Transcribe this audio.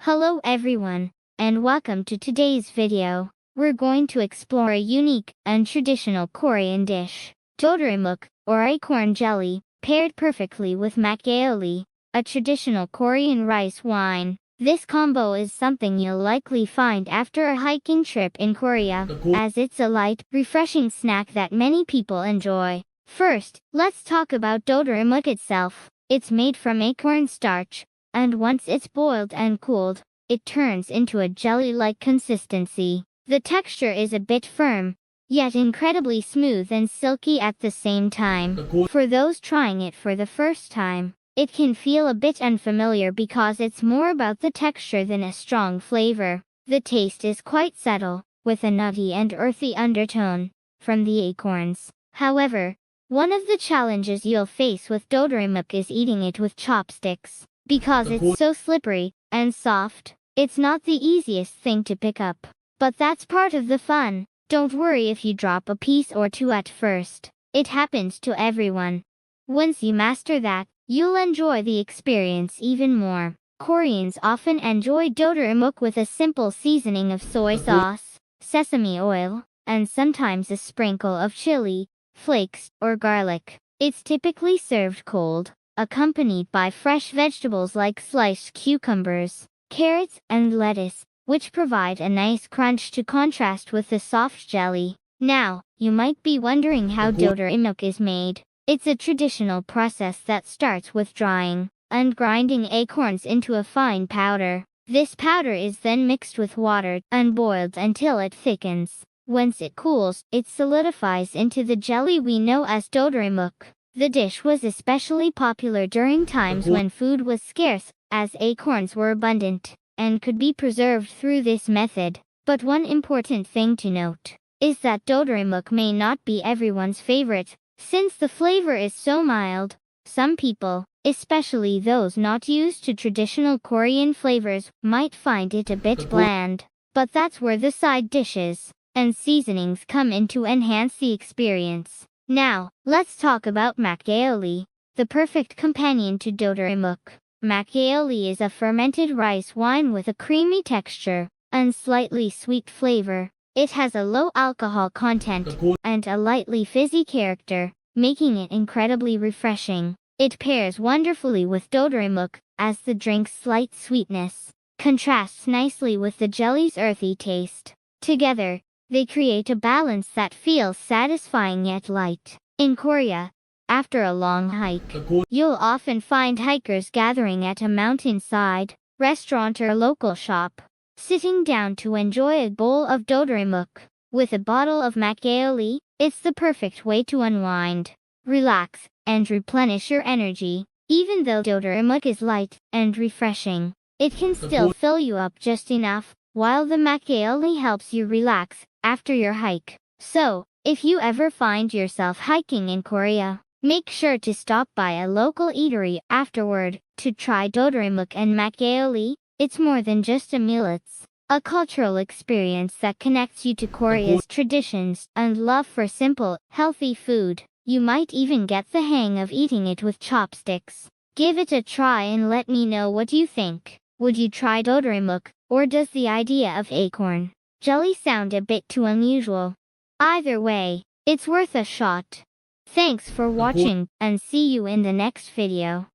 Hello everyone, and welcome to today's video. We're going to explore a unique and traditional Korean dish, dotorimuk, or acorn jelly, paired perfectly with makgeolli, a traditional Korean rice wine. This combo is something you'll likely find after a hiking trip in Korea, as it's a light, refreshing snack that many people enjoy. First, let's talk about dotorimuk itself. It's made from acorn starch, and once it's boiled and cooled, it turns into a jelly-like consistency. The texture is a bit firm, yet incredibly smooth and silky at the same time. For those trying it for the first time, it can feel a bit unfamiliar because it's more about the texture than a strong flavor. The taste is quite subtle, with a nutty and earthy undertone from the acorns. However, one of the challenges you'll face with dotorimuk is eating it with chopsticks. Because it's so slippery and soft, it's not the easiest thing to pick up. But that's part of the fun. Don't worry if you drop a piece or two at first. It happens to everyone. Once you master that, you'll enjoy the experience even more. Koreans often enjoy dotorimuk with a simple seasoning of soy sauce, sesame oil, and sometimes a sprinkle of chili, flakes, or garlic. It's typically served cold, accompanied by fresh vegetables like sliced cucumbers, carrots, and lettuce, which provide a nice crunch to contrast with the soft jelly. Now, you might be wondering how dotorimuk is made. It's a traditional process that starts with drying and grinding acorns into a fine powder. This powder is then mixed with water and boiled until it thickens. Once it cools, it solidifies into the jelly we know as dotorimuk. The dish was especially popular during times when food was scarce, as acorns were abundant and could be preserved through this method. But one important thing to note is that dotorimuk may not be everyone's favorite, since the flavor is so mild. Some people, especially those not used to traditional Korean flavors, might find it a bit bland. But that's where the side dishes and seasonings come in to enhance the experience. Now, let's talk about makgeolli, the perfect companion to dotorimuk. Makgeolli is a fermented rice wine with a creamy texture and slightly sweet flavor. It has a low alcohol content and a lightly fizzy character, making it incredibly refreshing. It pairs wonderfully with dotorimuk, as the drink's slight sweetness contrasts nicely with the jelly's earthy taste. Together, they create a balance that feels satisfying yet light. In Korea, after a long hike, you'll often find hikers gathering at a mountainside restaurant or local shop, sitting down to enjoy a bowl of dotorimuk. With a bottle of makgeolli, it's the perfect way to unwind, relax, and replenish your energy. Even though dotorimuk is light and refreshing, it can still fill you up just enough, while the makgeolli helps you relax after your hike. So, if you ever find yourself hiking in Korea, make sure to stop by a local eatery afterward to try dotorimuk and makgeolli. It's more than just a meal, it's a cultural experience that connects you to Korea's traditions and love for simple, healthy food. You might even get the hang of eating it with chopsticks. Give it a try and let me know what you think. Would you try dotorimuk, or does the idea of acorn jelly sound a bit too unusual? Either way, it's worth a shot. Thanks for watching, and see you in the next video.